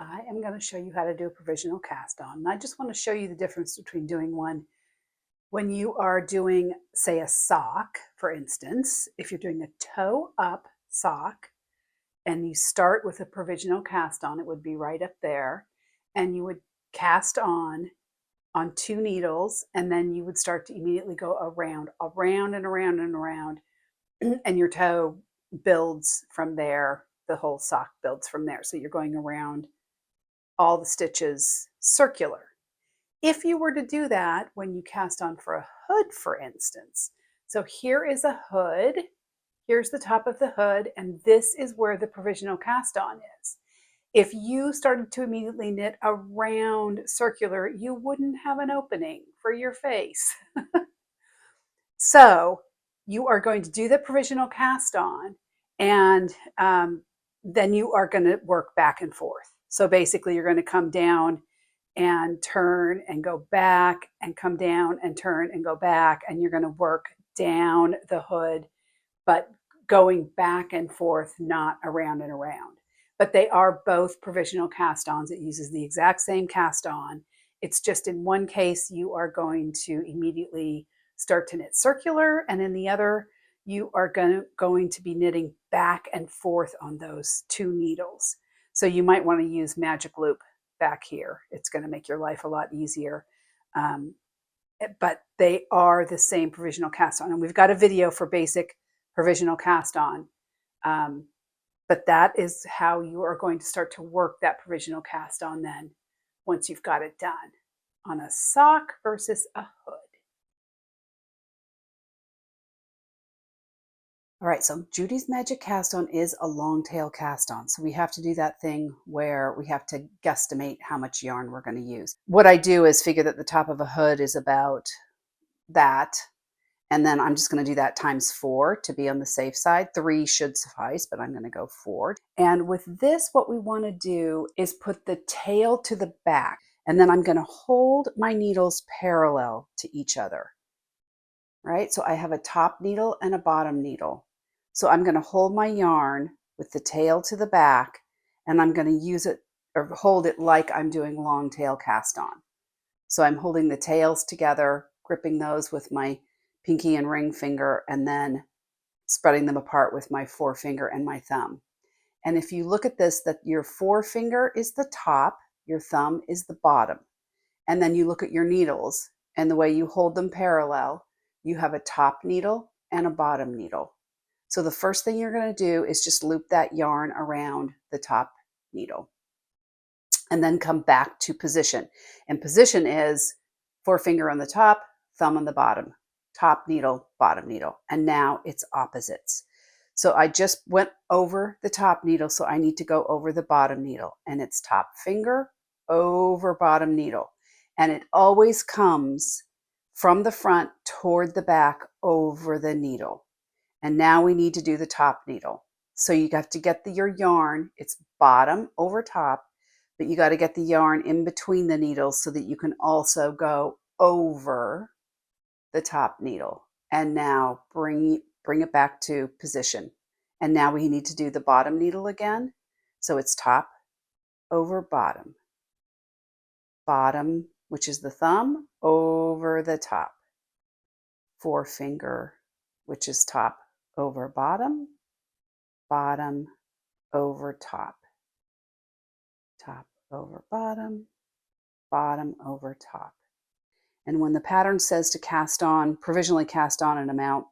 I am going to show you how to do a provisional cast on. And I just want to show you the difference between doing one when you are doing, say, a sock, for instance. If you're doing a toe up sock and you start with a provisional cast on, it would be right up there, and you would cast on 2 needles, and then you would start to immediately go around and around and around, and your toe builds from there. The whole sock builds from there. So you're going around all the stitches circular. If you were to do that when you cast on for a hood, for instance, so here is a hood, here's the top of the hood, and this is where the provisional cast on is. If you started to immediately knit around circular, you wouldn't have an opening for your face. So you are going to do the provisional cast on, and then you are going to work back and forth. So basically you're going to come down and turn and go back and come down and turn and go back, and you're going to work down the hood, but going back and forth, not around and around. But they are both provisional cast-ons. It uses the exact same cast-on. It's just in one case you are going to immediately start to knit circular, and in the other you are going to be knitting back and forth on those 2 needles. So you might want to use magic loop back here. It's going to make your life a lot easier. But they are the same provisional cast on, and we've got a video for basic provisional cast on. But that is how you are going to start to work that provisional cast on then, once you've got it done on a sock versus a hood. All right, so Judy's Magic Cast On is a long tail cast on. So we have to do that thing where we have to guesstimate how much yarn we're going to use. What I do is figure that the top of a hood is about that. And then I'm just going to do that times 4 to be on the safe side. 3 should suffice, but I'm going to go 4. And with this, what we want to do is put the tail to the back. And then I'm going to hold my needles parallel to each other. Right? So I have a top needle and a bottom needle. So I'm going to hold my yarn with the tail to the back, and I'm going to use it or hold it like I'm doing long tail cast on. So I'm holding the tails together, gripping those with my pinky and ring finger, and then spreading them apart with my forefinger and my thumb. And if you look at this, that your forefinger is the top, your thumb is the bottom. And then you look at your needles, and the way you hold them parallel, you have a top needle and a bottom needle. So the first thing you're going to do is just loop that yarn around the top needle and then come back to position. And position is forefinger on the top, thumb on the bottom, top needle, bottom needle. And now it's opposites. So I just went over the top needle, so I need to go over the bottom needle, and it's top finger over bottom needle. And it always comes from the front toward the back over the needle. And now we need to do the top needle. So you have to get your yarn, it's bottom over top, but you got to get the yarn in between the needles so that you can also go over the top needle. And now bring it back to position. And now we need to do the bottom needle again. So it's top over bottom. Bottom, which is the thumb, over the top. Forefinger, which is top over bottom, bottom over top, top over bottom, bottom over top. And when the pattern says to cast on, provisionally cast on an amount,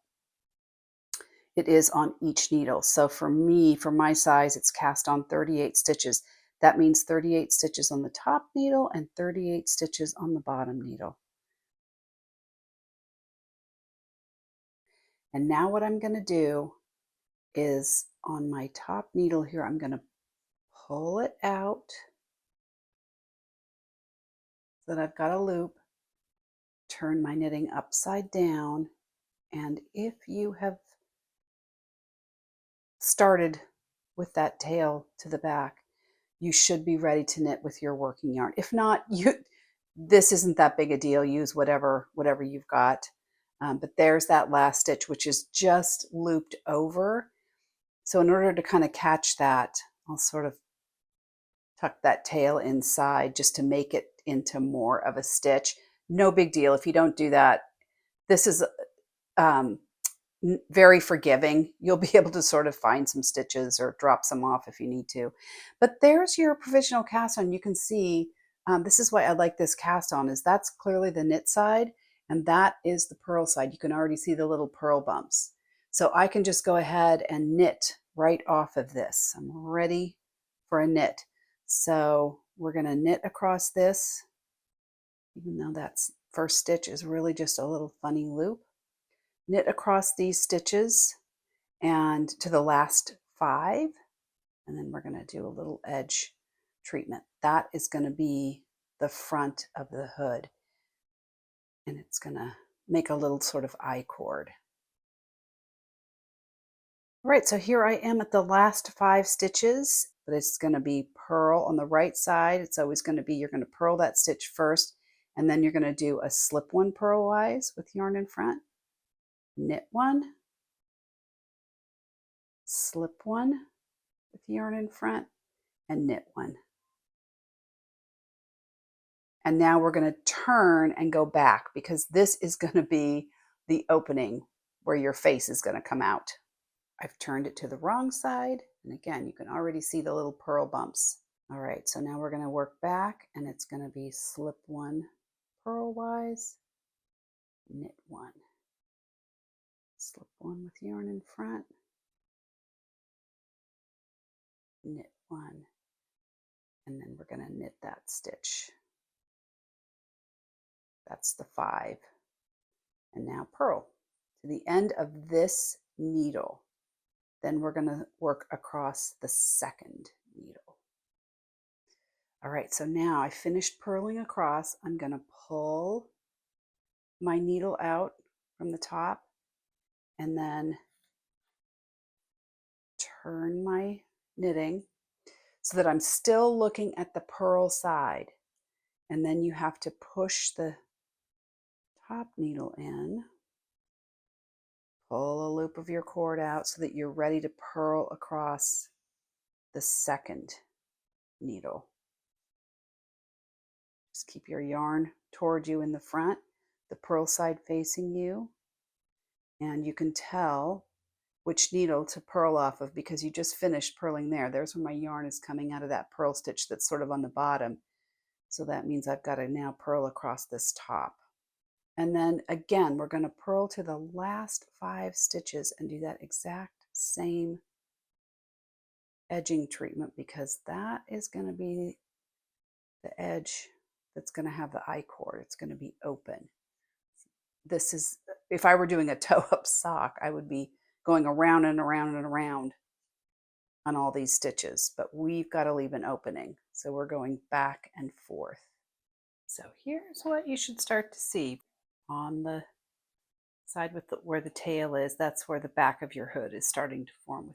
it is on each needle. So for me, for my size, it's cast on 38 stitches. That means 38 stitches on the top needle and 38 stitches on the bottom needle. And now what I'm going to do is on my top needle here, I'm going to pull it out so that I've got a loop, turn my knitting upside down, and if you have started with that tail to the back, you should be ready to knit with your working yarn. If not, this isn't that big a deal. Use whatever you've got. But there's that last stitch, which is just looped over. So in order to kind of catch that, I'll sort of tuck that tail inside just to make it into more of a stitch. No big deal if you don't do that. This is um, very forgiving. You'll be able to sort of find some stitches or drop some off if you need to. But there's your provisional cast on. You can see this is why I like this cast on, is that's clearly the knit side and that is the purl side. You can already see the little purl bumps. So I can just go ahead and knit right off of this. I'm ready for a knit. So we're going to knit across this, even though that first stitch is really just a little funny loop. Knit across these stitches and to the last 5, and then we're going to do a little edge treatment. That is going to be the front of the hood, and it's going to make a little sort of I-cord. All right, so here I am at the last 5 stitches, but it's going to be purl on the right side. It's always going to be, you're going to purl that stitch first, and then you're going to do a slip one purlwise with yarn in front, knit one, slip one with yarn in front, and knit one. And now we're going to turn and go back, because this is going to be the opening where your face is going to come out. I've turned it to the wrong side, and again, you can already see the little purl bumps. All right, so now we're going to work back, and it's going to be slip one purlwise, knit one, slip one with yarn in front, knit one, and then we're going to knit that stitch. That's the 5. And now purl to the end of this needle. Then we're going to work across the second needle. All right, so now I finished purling across. I'm going to pull my needle out from the top and then turn my knitting so that I'm still looking at the purl side. And then you have to push the top needle in, pull a loop of your cord out so that you're ready to purl across the second needle. Just keep your yarn toward you in the front, the purl side facing you, and you can tell which needle to purl off of because you just finished purling there. There's where my yarn is coming out of that purl stitch that's sort of on the bottom. So that means I've got to now purl across this top. And then again, we're going to purl to the last 5 stitches and do that exact same edging treatment, because that is going to be the edge that's going to have the I-cord. It's going to be open. This is, if I were doing a toe-up sock, I would be going around and around and around on all these stitches, but we've got to leave an opening. So we're going back and forth. So here's what you should start to see. On the side with where the tail is, that's where the back of your hood is starting to form.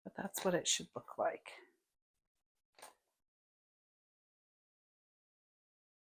But that's what it should look like.